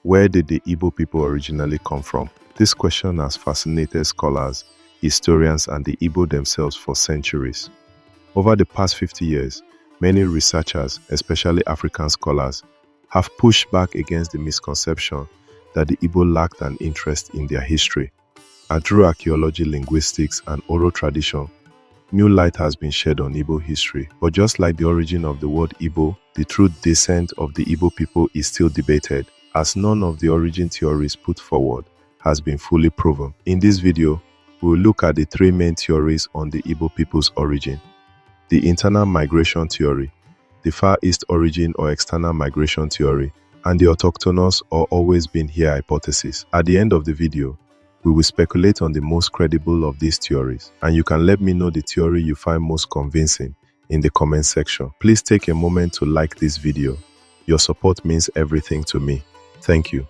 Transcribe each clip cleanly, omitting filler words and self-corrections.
Where did the Igbo people originally come from? This question has fascinated scholars, historians, and the Igbo themselves for centuries. Over the past 50 years, many researchers, especially African scholars, have pushed back against the misconception that the Igbo lacked an interest in their history. And through archaeology, linguistics, and oral tradition, new light has been shed on Igbo history. But just like the origin of the word Igbo, the true descent of the Igbo people is still debated, as none of the origin theories put forward has been fully proven. In this video, we will look at the three main theories on the Igbo people's origin: the internal migration theory, the Far East origin or external migration theory, and the autochthonous or always been here hypothesis. At the end of the video, we will speculate on the most credible of these theories, and you can let me know the theory you find most convincing in the comment section. Please take a moment to like this video. Your support means everything to me. Thank you.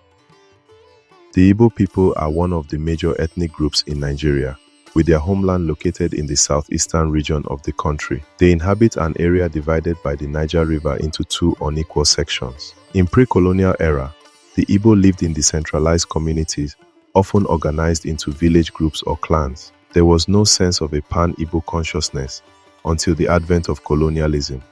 The Igbo people are one of the major ethnic groups in Nigeria, with their homeland located in the southeastern region of the country. They inhabit an area divided by the Niger River into two unequal sections. In pre-colonial era, the Igbo lived in decentralized communities, often organized into village groups or clans. There was no sense of a pan-Igbo consciousness until the advent of colonialism.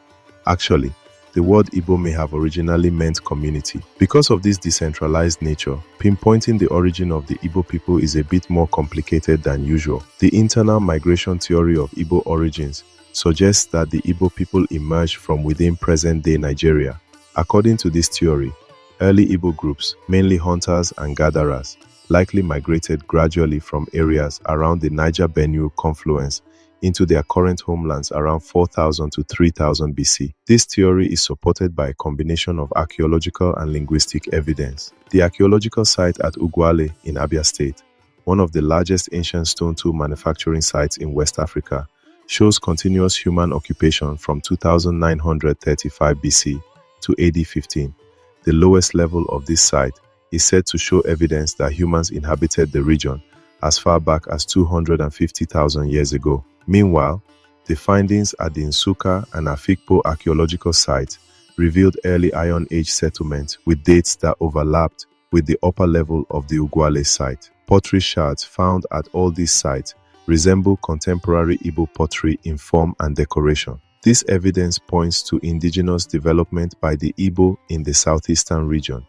Actually, the word Igbo may have originally meant community. Because of this decentralized nature, pinpointing the origin of the Igbo people is a bit more complicated than usual. The internal migration theory of Igbo origins suggests that the Igbo people emerged from within present-day Nigeria. According to this theory, early Igbo groups, mainly hunters and gatherers, likely migrated gradually from areas around the Niger-Benue confluence into their current homelands around 4000 to 3000 BC. This theory is supported by a combination of archaeological and linguistic evidence. The archaeological site at Ugwale in Abia State, one of the largest ancient stone tool manufacturing sites in West Africa, shows continuous human occupation from 2935 BC to AD 15. The lowest level of this site is said to show evidence that humans inhabited the region as far back as 250,000 years ago. Meanwhile, the findings at the Nsukka and Afikpo archaeological sites revealed early Iron Age settlements with dates that overlapped with the upper level of the Ugwale site. Pottery shards found at all these sites resemble contemporary Igbo pottery in form and decoration. This evidence points to indigenous development by the Igbo in the southeastern region.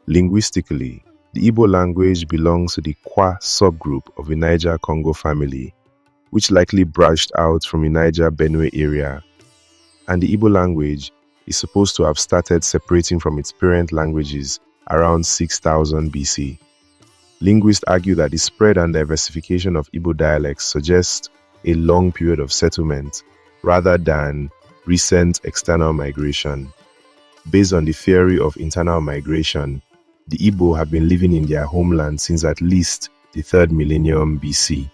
Linguistically, the Igbo language belongs to the Kwa subgroup of the Niger-Congo family, which likely branched out from the Niger-Benue area, and the Igbo language is supposed to have started separating from its parent languages around 6000 BC. Linguists argue that the spread and diversification of Igbo dialects suggests a long period of settlement rather than recent external migration. Based on the theory of internal migration, the Igbo have been living in their homeland since at least the 3rd millennium BC.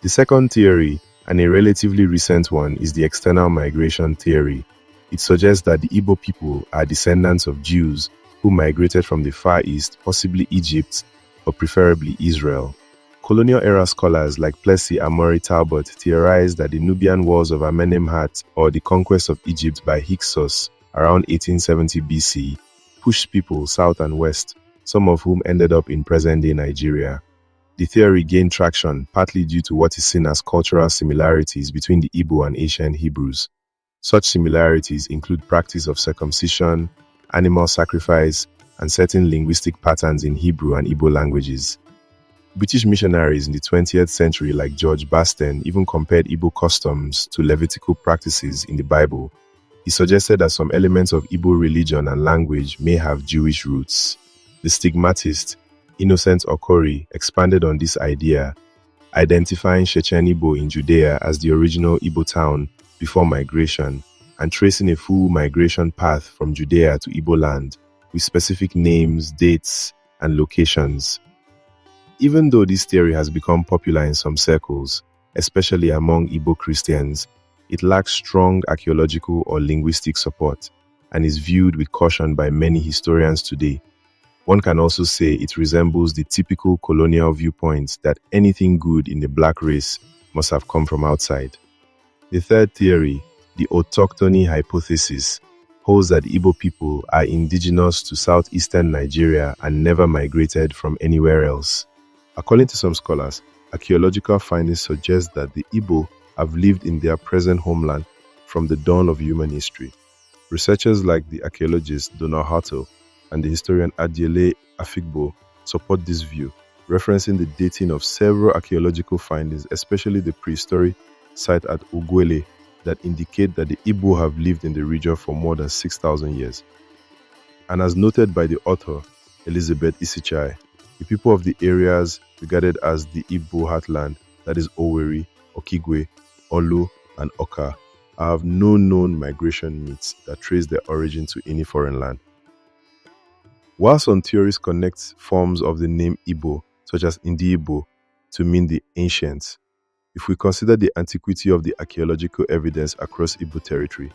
The second theory, and a relatively recent one, is the external migration theory. It suggests that the Igbo people are descendants of Jews who migrated from the Far East, possibly Egypt, or preferably Israel. Colonial-era scholars like Plessy and Murray Talbot theorized that the Nubian Wars of Amenemhat, or the conquest of Egypt by Hyksos around 1870 BC, pushed people south and west, some of whom ended up in present-day Nigeria. The theory gained traction partly due to what is seen as cultural similarities between the Igbo and ancient Hebrews. Such similarities include practice of circumcision, animal sacrifice, and certain linguistic patterns in Hebrew and Igbo languages. British missionaries in the 20th century like George Baston even compared Igbo customs to Levitical practices in the Bible. He suggested that some elements of Igbo religion and language may have Jewish roots. The stigmatist Innocent Okori expanded on this idea, identifying Shechen Igbo in Judea as the original Igbo town before migration and tracing a full migration path from Judea to Igbo land with specific names, dates, and locations. Even though this theory has become popular in some circles, especially among Igbo Christians, it lacks strong archaeological or linguistic support and is viewed with caution by many historians today. One can also say it resembles the typical colonial viewpoint that anything good in the black race must have come from outside. The third theory, the autochthony hypothesis, holds that Igbo people are indigenous to southeastern Nigeria and never migrated from anywhere else. According to some scholars, archaeological findings suggest that the Igbo have lived in their present homeland from the dawn of human history. Researchers like the archaeologist Donald Hartle and the historian Adiele Afikpo support this view, referencing the dating of several archaeological findings, especially the prehistoric site at Ugwele, that indicate that the Igbo have lived in the region for more than 6,000 years. And as noted by the author, Elizabeth Isichai, the people of the areas regarded as the Igbo heartland, that is Owerri, Okigwe, Olu, and Oka, have no known migration myths that trace their origin to any foreign land. While some theories connect forms of the name Igbo, such as Ndi-Igbo, to mean the ancients, if we consider the antiquity of the archaeological evidence across Igbo territory,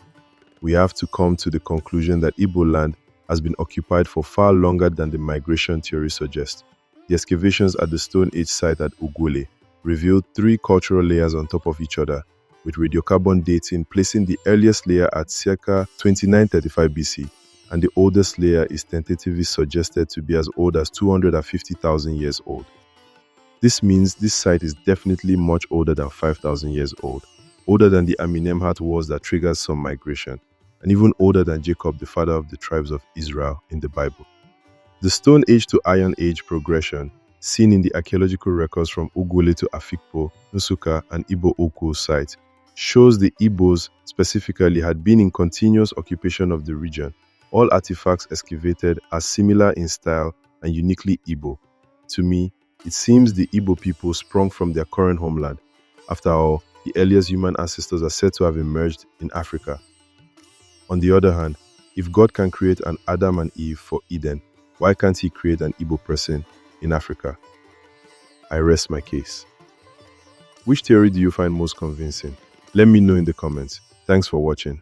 we have to come to the conclusion that Igbo land has been occupied for far longer than the migration theory suggests. The excavations at the Stone Age site at Ugwele revealed 3 cultural layers on top of each other, with radiocarbon dating placing the earliest layer at circa 2935 BC, and the oldest layer is tentatively suggested to be as old as 250,000 years old. This means this site is definitely much older than 5,000 years old, older than the Amenemhat wars that triggered some migration, and even older than Jacob, the father of the tribes of Israel in the Bible. The Stone Age to Iron Age progression, seen in the archaeological records from Ugwele to Afikpo, Nsukka, and Igbo Ukwu site, shows the Igbos specifically had been in continuous occupation of the region. All artifacts excavated are similar in style and uniquely Igbo. To me, it seems the Igbo people sprung from their current homeland. After all, the earliest human ancestors are said to have emerged in Africa. On the other hand, if God can create an Adam and Eve for Eden, why can't he create an Igbo person in Africa? I rest my case. Which theory do you find most convincing? Let me know in the comments. Thanks for watching.